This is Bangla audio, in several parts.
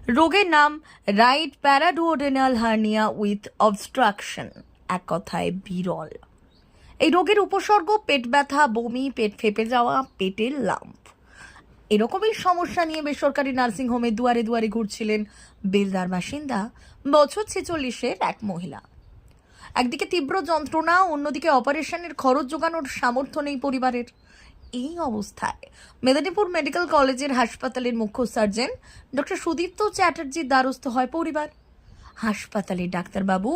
রোগের নাম রাইট প্যারাডুওডেনাল হার্নিয়া উইথ অবস্ট্রাকশন, এক কথায় বিরল। এই রোগের উপসর্গ পেট ব্যথা, বমি, পেট ফেঁপে যাওয়া, পেটের লাম্প। এরকমই সমস্যা নিয়ে বেসরকারি নার্সিংহোমে দুয়ারে দুয়ারে ঘুরছিলেন বেলদার বাসিন্দা বছর 46-এর এক মহিলা। একদিকে তীব্র যন্ত্রণা, অন্যদিকে অপারেশনের খরচ জোগানোর সামর্থ্য নেই পরিবারের। এই অবস্থায় মেদিনীপুর মেডিকেল কলেজের হাসপাতালের মুখ্য সার্জন ডক্টর সুদীপ্ত চ্যাটার্জির দ্বারস্থ হয় পরিবার। হাসপাতালের ডাক্তারবাবু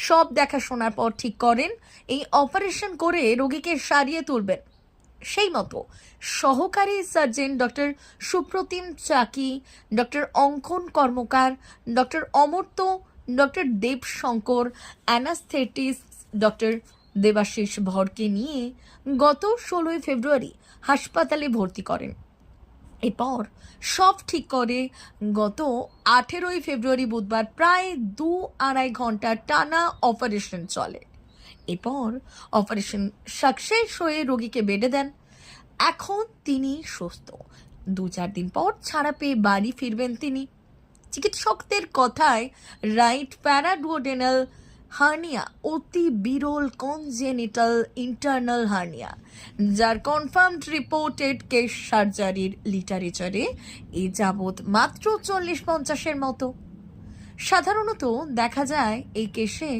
সব দেখাশোনার পর ঠিক করেন এই অপারেশন করে রোগীকে সারিয়ে তুলবেন। সেই মতো সহকারী surgeon doctor Supratim Chaki, doctor Ankan Karmakar, doctor Amartya, doctor Debshankar, anaesthetist doctor Debashis ভরকে নিয়ে গত 16 ফেব্রুয়ারি হাসপাতালে ভর্তি করেন। এরপর সব ঠিক করে গত 18 ফেব্রুয়ারি বুধবার প্রায় 2-2.5 ঘন্টা টানা অপারেশন চলে। এরপর অপারেশন সাকসেস হয়ে রোগীকে বেডে দেন। এখন তিনি সুস্থ। 2-4 দিন পর ছাড়া পেয়ে বাড়ি ফিরবেন তিনি। চিকিৎসকদের কথায় রাইট প্যারাডুওডেনাল হার্নিয়া অতি বিরল কনজেনিটাল ইন্টারনাল হার্নিয়া, যার কনফার্মড রিপোর্টেড কেস সার্জারির লিটারেচারে এ যাবৎ মাত্র 40-50-এর মতো। সাধারণত দেখা যায় এই কেসে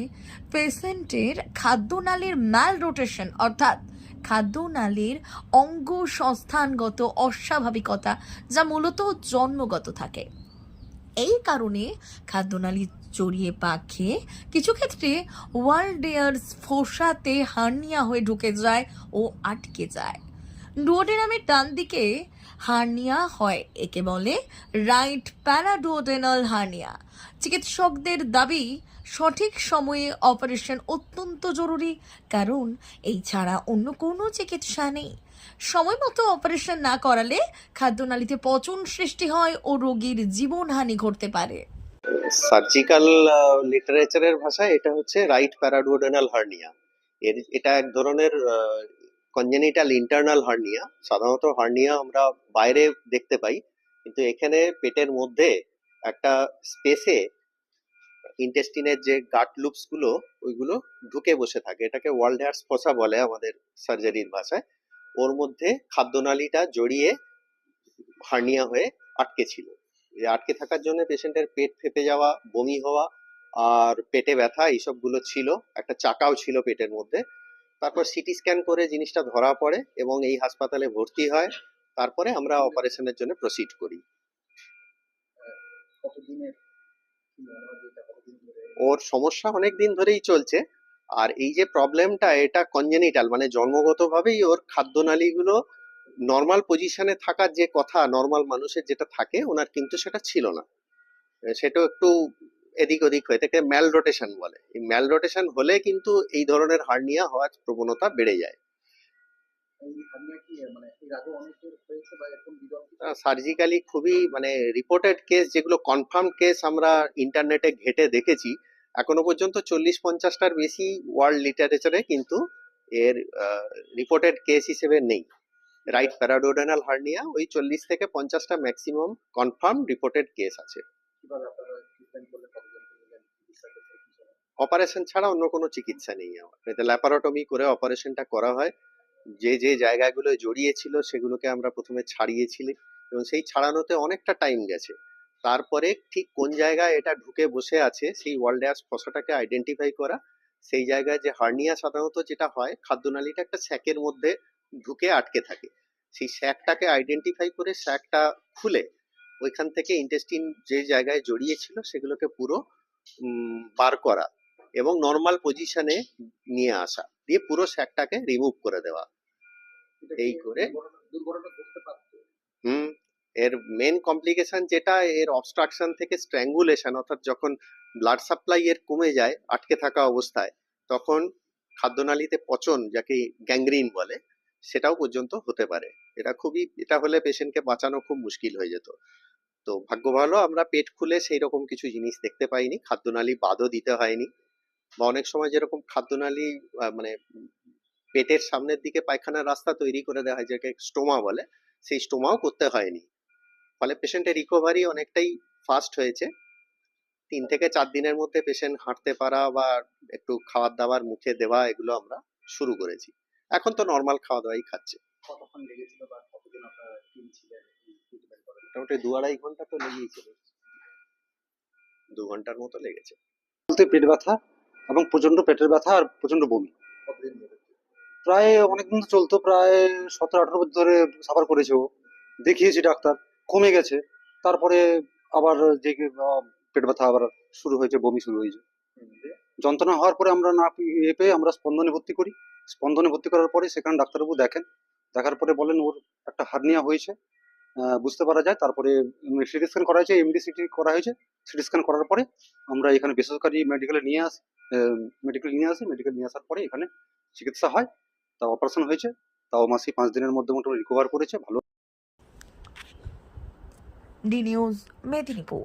পেশেন্টের খাদ্যনালীর ম্যাল রোটেশন, অর্থাৎ খাদ্যনালীর অঙ্গ সংস্থানগত অস্বাভাবিকতা, যা মূলত জন্মগত থাকে। এই কারণে খাদ্যনালী জড়িয়ে পাকে কিছু ক্ষেত্রে ওয়ালডেয়ার্স ফোসাতে হার্নিয়া হয়ে ঢুকে যায় ও আটকে যায়। ডুওডেনামের ডান দিকে হার্নিয়া হয়, একে বলে রাইট প্যারাডুওডেনাল হার্নিয়া। চিকিৎসকদের দাবি সঠিক সময়ে অপারেশন অত্যন্ত জরুরি, কারণ এই ছাড়া অন্য কোনো চিকিৎসা নেই। সময় মতো অপারেশন না করালে খাদ্যনালীতে পচন সৃষ্টি হয় ও রোগীর জীবনহানি ঘটতে পারে। সার্জিক্যাল লিটারেচারের ভাষায় এটা হচ্ছে রাইট প্যারাডুওডেনাল হার্নিয়া। এটা এক ধরনের কনজেনিটাল ইন্টারনাল হার্নিয়া। সাধারণত হার্নিয়া আমরা বাইরে দেখতে পাই, কিন্তু এখানে পেটের মধ্যে একটা স্পেসে ইন্টেস্টিনের যে গাট লুপস গুলো ওইগুলো ঢুকে বসে থাকে। এটাকে ওয়ালডেয়ার্স ফোসা বলে আমাদের সার্জারির ভাষায়। ওর মধ্যে খাদ্যনালীটা জড়িয়ে হার্নিয়া হয়ে আটকে ছিল। এই আটকে থাকার জন্য পেশেন্টের পেট ফেঁপে যাওয়া, বমি হওয়া আর পেটে ব্যথা এইসবগুলো ছিল। একটা চাকাও ছিল পেটের মধ্যে। তারপর সিটি স্ক্যান করে জিনিসটা ধরা পড়ে এবং এই হাসপাতালে ভর্তি হয়। তারপরে আমরা অপারেশনের জন্য প্রসিড করি। ওর সমস্যা অনেক দিন ধরেই চলছে। আর এই যে প্রবলেমটা, এটা কনজেনিটাল, মানে জন্মগতভাবেই ওর খাদ্যনালীগুলো নর্মাল পজিশনে থাকার যে কথা নর্মাল মানুষের যেটা থাকে, ওনার কিন্তু সেটা ছিল না। সেটা একটু এদিক ওদিক হয়ে থাকে, ম্যাল রোটেশন বলে। এই ম্যাল রোটেশন হলে কিন্তু এই ধরনের হার্নিয়া হওয়ার প্রবণতা বেড়ে যায়। সার্জিক্যালি খুবই মানে রিপোর্টেড কেস, যেগুলো কনফার্ম কেস আমরা ইন্টারনেটে ঘেটে দেখেছি, এখনো পর্যন্ত 40-50টার বেশি ওয়ার্ল্ড লিটারেচারে কিন্তু এর রিপোর্টেড কেস হিসেবে নেই। রাইট প্যারাডুওডেনাল হার্নিয়া ওই 40 থেকে 50টা ম্যাক্সিমাম কনফার্ম রিপোর্টেড কেস আছে। অপারেশন ছাড়া অন্য কোনো চিকিৎসা নেই আমার। এতে ল্যাপারোটমি করে অপারেশনটা করা হয়। যে যে জায়গাগুলো জড়িয়ে ছিল সেগুলোকে আমরা প্রথমে ছাড়িয়েছিলি এবং সেই ছাড়ানোতে অনেকটা টাইম গেছে। তারপরে ঠিক কোন জায়গায় এটা ঢুকে বসে আছে সেই ওয়ালডেয়ার্স ফসাটাকে আইডেন্টিফাই করা। সেই জায়গায় যে হার্নিয়া সাধারণত যেটা হয়, খাদ্যনালীটা একটা স্যাকের মধ্যে ঢুকে আটকে থাকে। সেই স্যাকটাকে আইডেন্টিফাই করে স্যাকটা খুলে ওইখান থেকে ইন্টেস্টিন যে জায়গায় জড়িয়ে ছিল সেগুলোকে পুরো বার করা এবং নর্মাল পজিশনে নিয়ে আসা, দিয়ে পুরো স্যাকটাকে রিমুভ করে দেওয়া। এই করে এর মেন কমপ্লিকেশন যেটা, এর অবস্ট্রাকশন থেকে স্ট্র্যাঙ্গুলেশন, অর্থাৎ যখন ব্লাড সাপ্লাই এর কমে যায় আটকে থাকা অবস্থায়, তখন খাদ্যনালীতে পচন, যাকে গ্যাংগ্রিন বলে, সেটাও পর্যন্ত হতে পারে। এটা হলে পেশেন্টকে বাঁচানো খুব মুশকিল হয়ে যেত। তো ভাগ্য ভালো আমরা পেট খুলে সেই রকম কিছু জিনিস দেখতে পাইনি, খাদ্যনালী বাদও দিতে হয়নি। বা অনেক সময় যেরকম খাদ্যনালী মানে পেটের সামনের দিকে পায়খানার রাস্তা তৈরি করে দেওয়া হয়, যেটাকে স্টোমা বলে, সেই স্টোমাও করতে হয়নি। ফলে পেশেন্টের রিকভারি অনেকটাই ফাস্ট হয়েছে। 3 থেকে 4 দিনের মধ্যে পেশেন্ট হাঁটতে পারা বা একটু খাবার দাবার মুখে দেওয়া এগুলো আমরা শুরু করেছি। এখন তো নর্মাল খাওয়া দাওয়াই খাচ্ছে। কতক্ষণ লেগেছিল বা কতদিন আপনারা টিম ছিলেন এই ট্রিটমেন্ট করার? মোটামুটি 2-2.5 ঘন্টা তো লেগেইছিল। 2 ঘন্টার মতো লেগেছে। বলতে পেট ব্যথা এবং প্রচন্ড পেটের ব্যথা আর প্রচন্ড বমি। কতদিন ধরে? প্রায় অনেকদিন তো চলতো, প্রায় 17-18 বছর ধরে সাফার করেছে ও। দেখিয়েছি ডাক্তার, কমে গেছে। তারপরে আবার যে পেট ব্যথা আবার শুরু হয়েছে, বমি শুরু হয়েছে। যন্ত্রণা হওয়ার পরে আমরা না পেয়ে আমরা স্পন্দনে ভর্তি করি। স্পন্দনে ভর্তি করার পরে সেখানে ডাক্তারবাবু দেখেন, দেখার পরে বলেন ওর একটা হার্নিয়া হয়েছে, বুঝতে পারা যায়। তারপরে সিটি স্ক্যান করা হয়েছে, এমডি সিটি করা হয়েছে। সিটি স্ক্যান করার পরে আমরা এখানে বেসরকারি মেডিকেলে নিয়ে আসি। মেডিকেল নিয়ে আসার পরে এখানে চিকিৎসা হয়, তা অপারেশন হয়েছে। তাও মাসি 5 দিনের মধ্যে মোটামুটি রিকভার করেছে, ভালো। D news Medinipur.